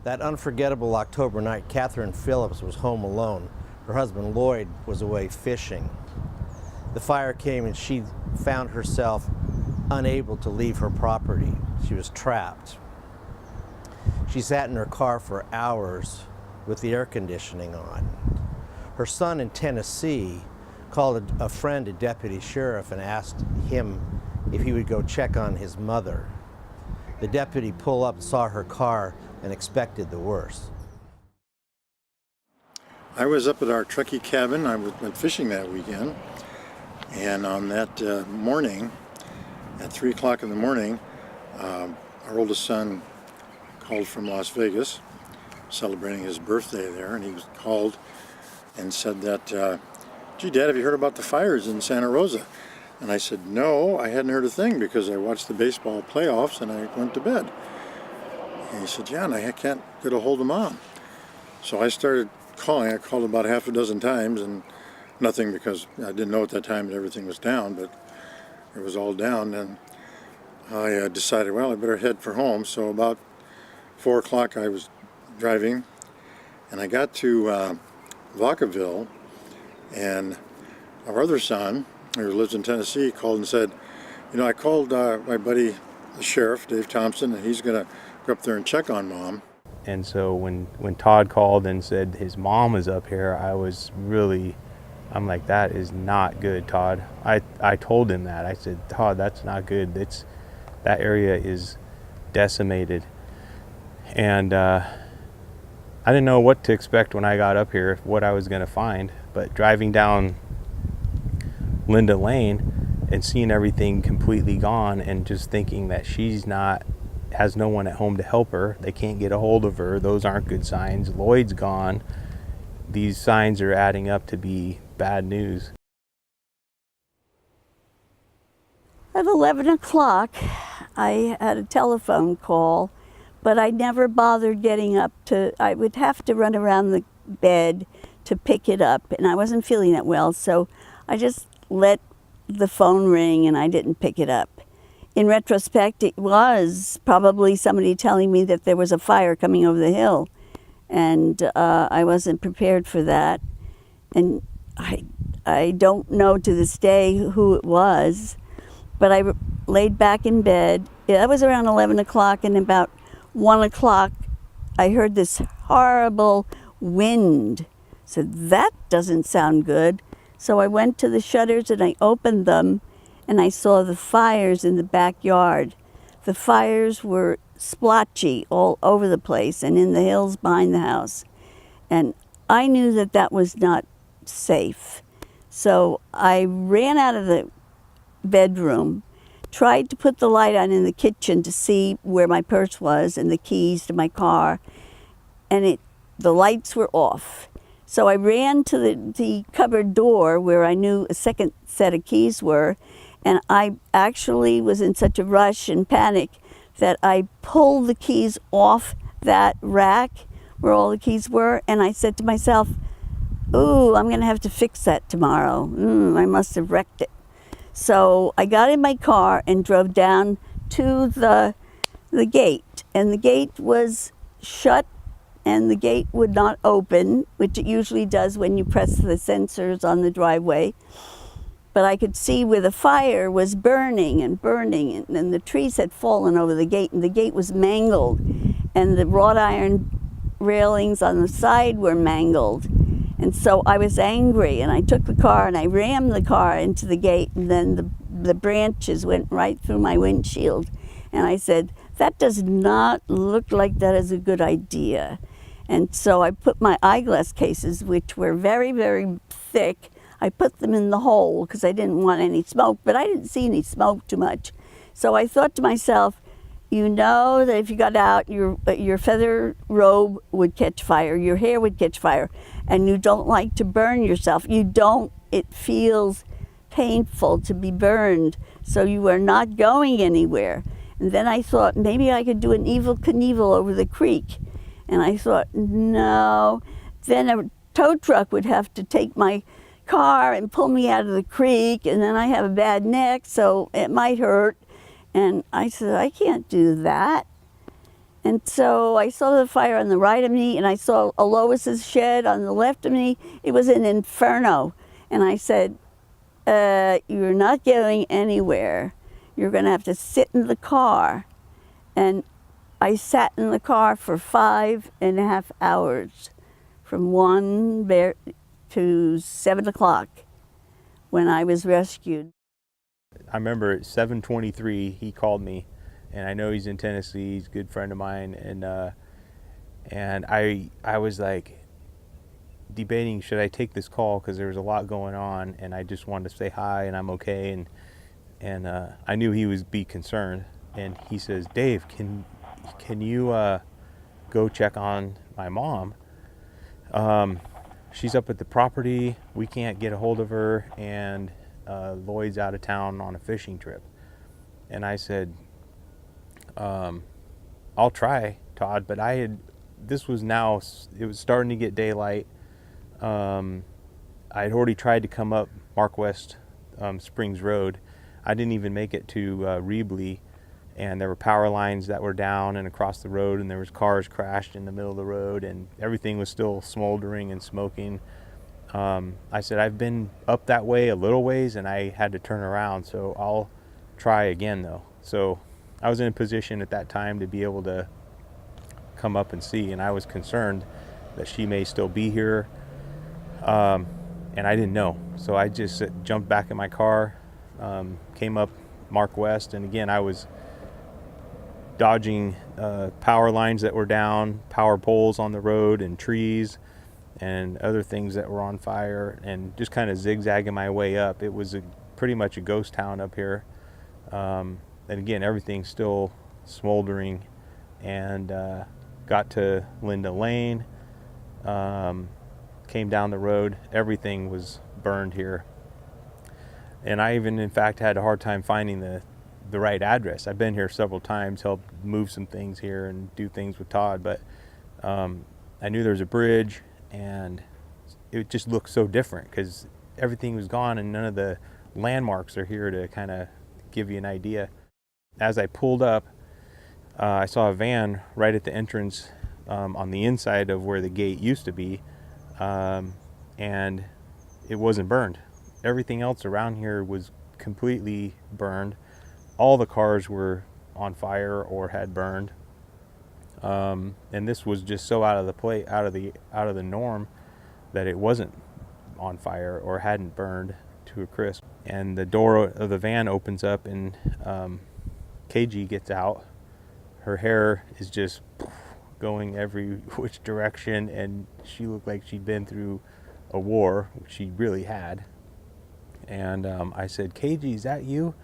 That unforgettable October night, Catherine Phillips was home alone. Her husband Lloyd was away fishing. The fire came and she found herself unable to leave her property. She was trapped. She sat in her car for hours with the air conditioning on. Her son in Tennessee called a friend, a deputy sheriff, and asked him if he would go check on his mother. The deputy pulled up, saw her car, and expected the worst. I was up at our Truckee cabin. I went fishing that weekend, and on that morning, at 3 o'clock in the morning, our oldest son called from Las Vegas, celebrating his birthday there, and he was called and said that, gee, Dad, have you heard about the fires in Santa Rosa? And I said, no, I hadn't heard a thing because I watched the baseball playoffs and I went to bed. And he said, yeah, and I can't get a hold of Mom. So I started calling. I called about half a dozen times and nothing, because I didn't know at that time that everything was down, but it was all down. And I decided, well, I better head for home. So about 4 o'clock I was driving, and I got to Vacaville, and our other son, who lives in Tennessee, called and said, you know, I called my buddy, the sheriff, Dave Thompson, and he's going to go up there and check on Mom. And so when Todd called and said his mom is up here, I'm like, that is not good, Todd. I told him that. I said, Todd, that's not good. That area is decimated. And I didn't know what to expect when I got up here, what I was going to find. But driving down Linda Lane and seeing everything completely gone, and just thinking that has no one at home to help her. They can't get a hold of her. Those aren't good signs. Lloyd's gone. These signs are adding up to be bad news. At 11 o'clock, I had a telephone call, but I never bothered getting up I would have to run around the bed to pick it up, and I wasn't feeling that well, so I just let the phone ring and I didn't pick it up. In retrospect, it was probably somebody telling me that there was a fire coming over the hill, and I wasn't prepared for that. And I don't know to this day who it was, but I laid back in bed. That was around 11 o'clock, and about 1 o'clock, I heard this horrible wind. So that doesn't sound good. So I went to the shutters and I opened them, and I saw the fires in the backyard. The fires were splotchy all over the place and in the hills behind the house. And I knew that that was not safe. So I ran out of the bedroom, tried to put the light on in the kitchen to see where my purse was and the keys to my car, and the lights were off. So I ran to the cupboard door where I knew a second set of keys were, and I actually was in such a rush and panic that I pulled the keys off that rack where all the keys were, and I said to myself, ooh, I'm gonna have to fix that tomorrow. I must have wrecked it. So I got in my car and drove down to the gate, and the gate was shut, and the gate would not open, which it usually does when you press the sensors on the driveway. But I could see where the fire was burning, and the trees had fallen over the gate, and the gate was mangled, and the wrought iron railings on the side were mangled. And so I was angry, and I took the car and I rammed the car into the gate, and then the branches went right through my windshield. And I said, that does not look like that is a good idea. And so I put my eyeglass cases, which were very, very thick, I put them in the hole because I didn't want any smoke, but I didn't see any smoke too much. So I thought to myself, you know that if you got out, your feather robe would catch fire, your hair would catch fire, and you don't like to burn yourself. It feels painful to be burned, so you are not going anywhere. And then I thought maybe I could do an Evel Knievel over the creek. And I thought, no. Then a tow truck would have to take my car and pull me out of the creek, and then I have a bad neck, so it might hurt. And I said, I can't do that. And so I saw the fire on the right of me, and I saw Alois's shed on the left of me. It was an inferno. And I said, you're not going anywhere. You're going to have to sit in the car. And I sat in the car for 5.5 hours, from 1 to 7 o'clock when I was rescued. I remember at 7:23 he called me, and I know he's in Tennessee. He's a good friend of mine, and I was like debating, should I take this call, because there was a lot going on, and I just wanted to say hi and I'm okay, and I knew he would be concerned. And he says, Dave, can you go check on my mom? She's up at the property. We can't get a hold of her, and Lloyd's out of town on a fishing trip. And I said, I'll try, Todd, but it was starting to get daylight. I had already tried to come up Mark West Springs Road. I didn't even make it to Reebly, and there were power lines that were down and across the road, and there was cars crashed in the middle of the road, and everything was still smoldering and smoking. I said, I've been up that way a little ways and I had to turn around, so I'll try again though. So I was in a position at that time to be able to come up and see, and I was concerned that she may still be here, and I didn't know. So I just jumped back in my car, came up Mark West, and again I was dodging power lines that were down, power poles on the road, and trees and other things that were on fire, and just kind of zigzagging my way up. It was pretty much a ghost town up here, and again everything's still smoldering, and got to Linda Lane, came down the road, everything was burned here, and I even in fact had a hard time finding the right address. I've been here several times, helped move some things here and do things with Todd, but I knew there was a bridge, and it just looked so different because everything was gone and none of the landmarks are here to kind of give you an idea. As I pulled up, I saw a van right at the entrance on the inside of where the gate used to be, and it wasn't burned. Everything else around here was completely burned. All the cars were on fire or had burned, and this was just so out of the norm that it wasn't on fire or hadn't burned to a crisp. And the door of the van opens up, and KG gets out. Her hair is just going every which direction, and she looked like she'd been through a war, which she really had. And I said, KG, is that you?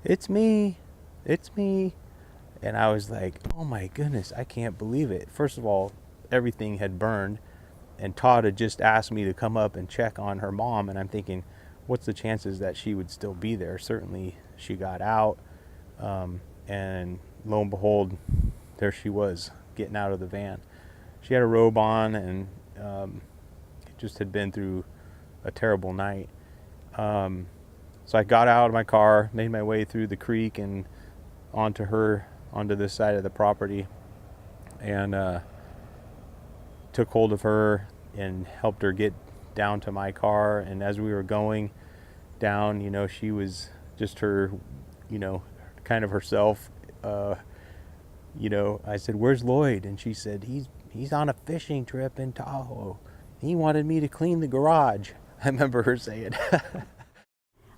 It's me. And I was like, oh my goodness, I can't believe it. First of all, everything had burned, and Todd had just asked me to come up and check on her mom, and I'm thinking, what's the chances that she would still be there? Certainly she got out, and lo and behold, there she was getting out of the van. She had a robe on, and just had been through a terrible night. So I got out of my car, made my way through the creek and onto this side of the property, and took hold of her and helped her get down to my car. And as we were going down, she was just her, kind of herself. I said, where's Lloyd? And she said, he's on a fishing trip in Tahoe. He wanted me to clean the garage. I remember her saying.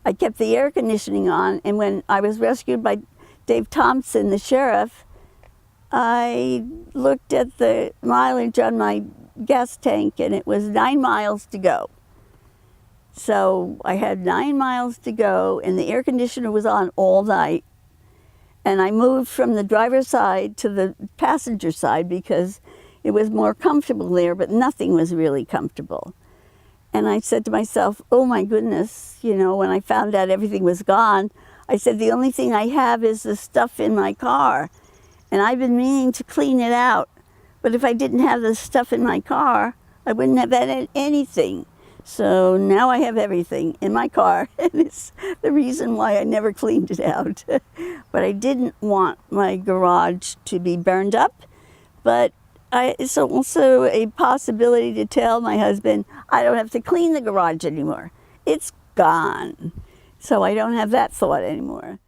I kept the air conditioning on, and when I was rescued by Dave Thompson, the sheriff, I looked at the mileage on my gas tank, and it was 9 miles to go. So I had 9 miles to go, and the air conditioner was on all night. And I moved from the driver's side to the passenger side because it was more comfortable there, but nothing was really comfortable. And I said to myself, oh my goodness, when I found out everything was gone, I said, the only thing I have is the stuff in my car. And I've been meaning to clean it out. But if I didn't have the stuff in my car, I wouldn't have had anything. So now I have everything in my car, and it's the reason why I never cleaned it out. But I didn't want my garage to be burned up. But it's also a possibility to tell my husband, I don't have to clean the garage anymore. It's gone. So I don't have that thought anymore.